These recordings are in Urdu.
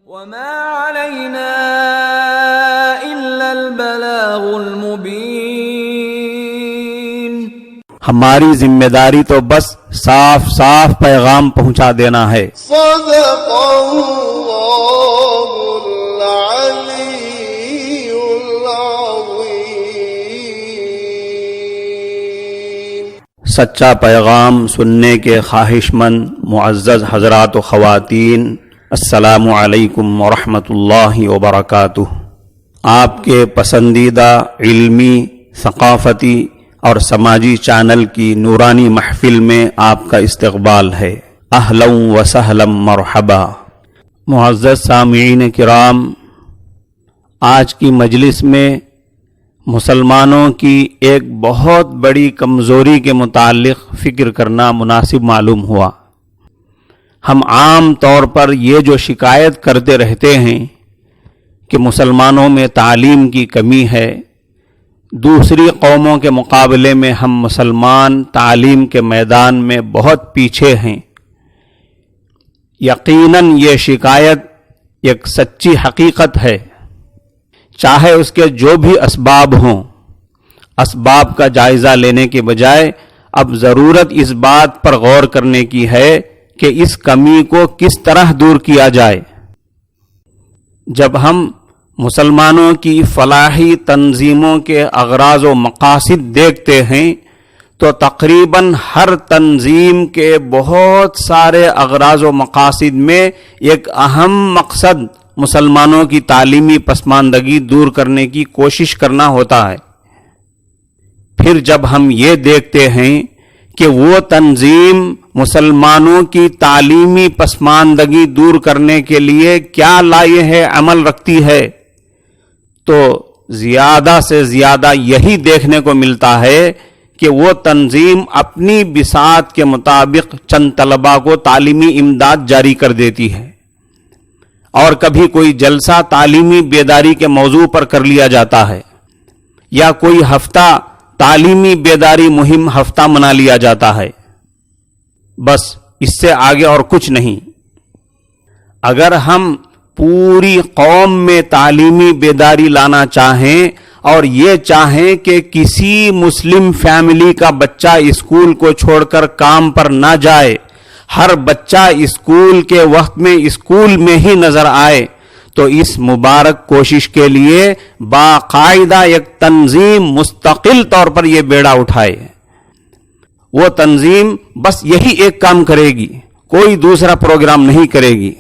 وما علينا إلا البلاغ المبين. ہماری ذمہ داری تو بس صاف صاف پیغام پہنچا دینا ہے. صدق اللہ العلی العظیم. سچا پیغام سننے کے خواہش مند معزز حضرات و خواتین، السلام علیکم ورحمۃ اللہ وبرکاتہ. آپ کے پسندیدہ علمی، ثقافتی اور سماجی چینل کی نورانی محفل میں آپ کا استقبال ہے. اہلا و سہلا مرحبا. معزز سامعین کرام، آج کی مجلس میں مسلمانوں کی ایک بہت بڑی کمزوری کے متعلق فکر کرنا مناسب معلوم ہوا. ہم عام طور پر یہ جو شکایت کرتے رہتے ہیں کہ مسلمانوں میں تعلیم کی کمی ہے، دوسری قوموں کے مقابلے میں ہم مسلمان تعلیم کے میدان میں بہت پیچھے ہیں. یقیناً یہ شکایت ایک سچی حقیقت ہے. چاہے اس کے جو بھی اسباب ہوں، اسباب کا جائزہ لینے کے بجائے اب ضرورت اس بات پر غور کرنے کی ہے کہ اس کمی کو کس طرح دور کیا جائے. جب ہم مسلمانوں کی فلاحی تنظیموں کے اغراض و مقاصد دیکھتے ہیں تو تقریباً ہر تنظیم کے بہت سارے اغراض و مقاصد میں ایک اہم مقصد مسلمانوں کی تعلیمی پسماندگی دور کرنے کی کوشش کرنا ہوتا ہے. پھر جب ہم یہ دیکھتے ہیں کہ وہ تنظیم مسلمانوں کی تعلیمی پسماندگی دور کرنے کے لیے کیا لائحہ عمل رکھتی ہے، تو زیادہ سے زیادہ یہی دیکھنے کو ملتا ہے کہ وہ تنظیم اپنی بساط کے مطابق چند طلباء کو تعلیمی امداد جاری کر دیتی ہے، اور کبھی کوئی جلسہ تعلیمی بیداری کے موضوع پر کر لیا جاتا ہے، یا کوئی ہفتہ تعلیمی بیداری مہم ہفتہ منا لیا جاتا ہے. بس اس سے آگے اور کچھ نہیں. اگر ہم پوری قوم میں تعلیمی بیداری لانا چاہیں اور یہ چاہیں کہ کسی مسلم فیملی کا بچہ اسکول کو چھوڑ کر کام پر نہ جائے، ہر بچہ اسکول کے وقت میں اسکول میں ہی نظر آئے، تو اس مبارک کوشش کے لیے باقاعدہ ایک تنظیم مستقل طور پر یہ بیڑا اٹھائے. وہ تنظیم بس یہی ایک کام کرے گی، کوئی دوسرا پروگرام نہیں کرے گی.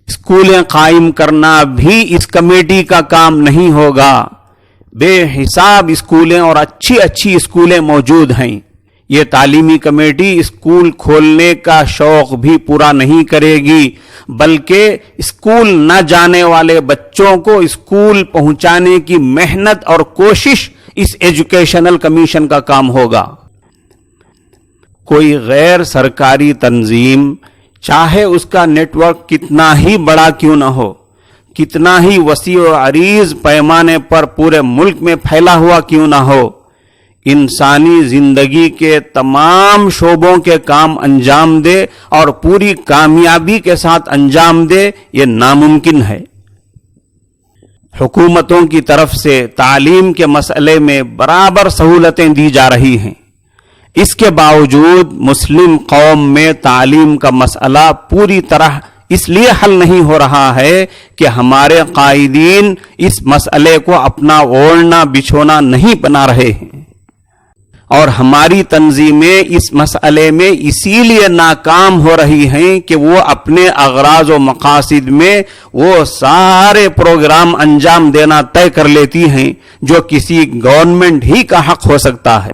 اسکولیں قائم کرنا بھی اس کمیٹی کا کام نہیں ہوگا. بے حساب اسکولیں اور اچھی اچھی اسکولیں موجود ہیں. یہ تعلیمی کمیٹی اسکول کھولنے کا شوق بھی پورا نہیں کرے گی، بلکہ اسکول نہ جانے والے بچوں کو اسکول پہنچانے کی محنت اور کوشش اس ایجوکیشنل کمیشن کا کام ہوگا. کوئی غیر سرکاری تنظیم، چاہے اس کا نیٹ ورک کتنا ہی بڑا کیوں نہ ہو، کتنا ہی وسیع و عریض پیمانے پر پورے ملک میں پھیلا ہوا کیوں نہ ہو، انسانی زندگی کے تمام شعبوں کے کام انجام دے اور پوری کامیابی کے ساتھ انجام دے، یہ ناممکن ہے. حکومتوں کی طرف سے تعلیم کے مسئلے میں برابر سہولتیں دی جا رہی ہیں. اس کے باوجود مسلم قوم میں تعلیم کا مسئلہ پوری طرح اس لیے حل نہیں ہو رہا ہے کہ ہمارے قائدین اس مسئلے کو اپنا اوڑھنا بچھونا نہیں بنا رہے ہیں، اور ہماری تنظیمیں اس مسئلے میں اسی لیے ناکام ہو رہی ہیں کہ وہ اپنے اغراض و مقاصد میں وہ سارے پروگرام انجام دینا طے کر لیتی ہیں جو کسی گورنمنٹ ہی کا حق ہو سکتا ہے.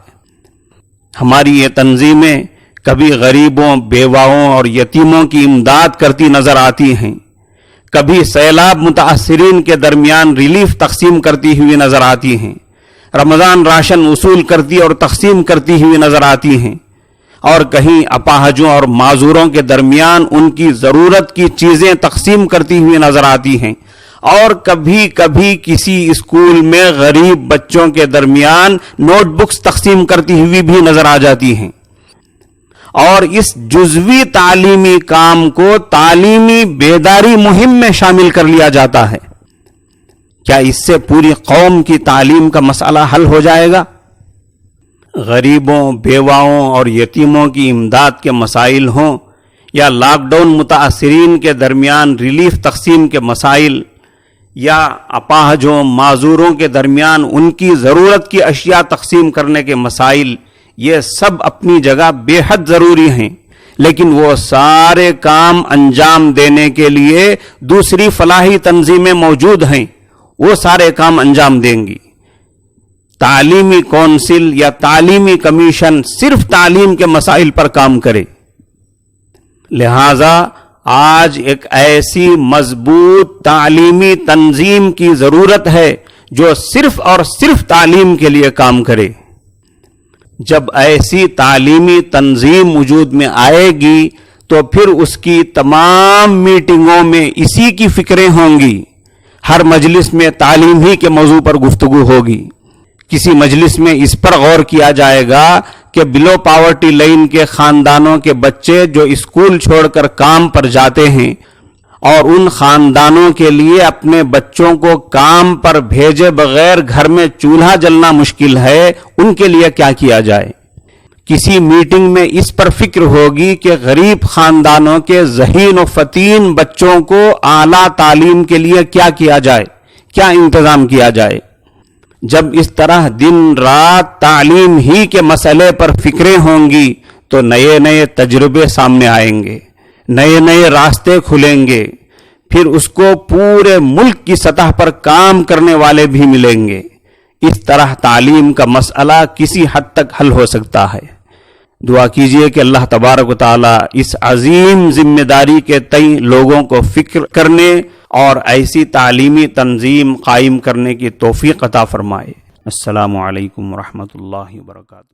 ہماری یہ تنظیمیں کبھی غریبوں، بیواؤں اور یتیموں کی امداد کرتی نظر آتی ہیں، کبھی سیلاب متاثرین کے درمیان ریلیف تقسیم کرتی ہوئی نظر آتی ہیں، رمضان راشن وصول کرتی اور تقسیم کرتی ہوئی نظر آتی ہیں، اور کہیں اپاہجوں اور معذوروں کے درمیان ان کی ضرورت کی چیزیں تقسیم کرتی ہوئی نظر آتی ہیں، اور کبھی کبھی کسی اسکول میں غریب بچوں کے درمیان نوٹ بکس تقسیم کرتی ہوئی بھی نظر آ جاتی ہیں. اور اس جزوی تعلیمی کام کو تعلیمی بیداری مہم میں شامل کر لیا جاتا ہے، کیا اس سے پوری قوم کی تعلیم کا مسئلہ حل ہو جائے گا؟ غریبوں، بیواؤں اور یتیموں کی امداد کے مسائل ہوں یا لاک ڈاؤن متاثرین کے درمیان ریلیف تقسیم کے مسائل، یا اپاہجوں، معذوروں کے درمیان ان کی ضرورت کی اشیاء تقسیم کرنے کے مسائل، یہ سب اپنی جگہ بے حد ضروری ہیں، لیکن وہ سارے کام انجام دینے کے لیے دوسری فلاحی تنظیمیں موجود ہیں، وہ سارے کام انجام دیں گی۔ تعلیمی کونسل یا تعلیمی کمیشن صرف تعلیم کے مسائل پر کام کرے۔ لہذا آج ایک ایسی مضبوط تعلیمی تنظیم کی ضرورت ہے جو صرف اور صرف تعلیم کے لیے کام کرے۔ جب ایسی تعلیمی تنظیم وجود میں آئے گی تو پھر اس کی تمام میٹنگوں میں اسی کی فکریں ہوں گی، ہر مجلس میں تعلیم ہی کے موضوع پر گفتگو ہوگی۔ کسی مجلس میں اس پر غور کیا جائے گا کہ بلو پاورٹی لائن کے خاندانوں کے بچے جو اسکول چھوڑ کر کام پر جاتے ہیں اور ان خاندانوں کے لیے اپنے بچوں کو کام پر بھیجے بغیر گھر میں چولہا جلنا مشکل ہے، ان کے لیے کیا کیا جائے۔ کسی میٹنگ میں اس پر فکر ہوگی کہ غریب خاندانوں کے ذہین و فطین بچوں کو اعلیٰ تعلیم کے لیے کیا کیا جائے، کیا انتظام کیا جائے۔ جب اس طرح دن رات تعلیم ہی کے مسئلے پر فکریں ہوں گی تو نئے نئے تجربے سامنے آئیں گے، نئے نئے راستے کھلیں گے، پھر اس کو پورے ملک کی سطح پر کام کرنے والے بھی ملیں گے۔ اس طرح تعلیم کا مسئلہ کسی حد تک حل ہو سکتا ہے۔ دعا کیجئے کہ اللہ تبارک و تعالی اس عظیم ذمہ داری کے تئیں لوگوں کو فکر کرنے اور ایسی تعلیمی تنظیم قائم کرنے کی توفیق عطا فرمائے۔ السلام علیکم ورحمۃ اللہ وبرکاتہ۔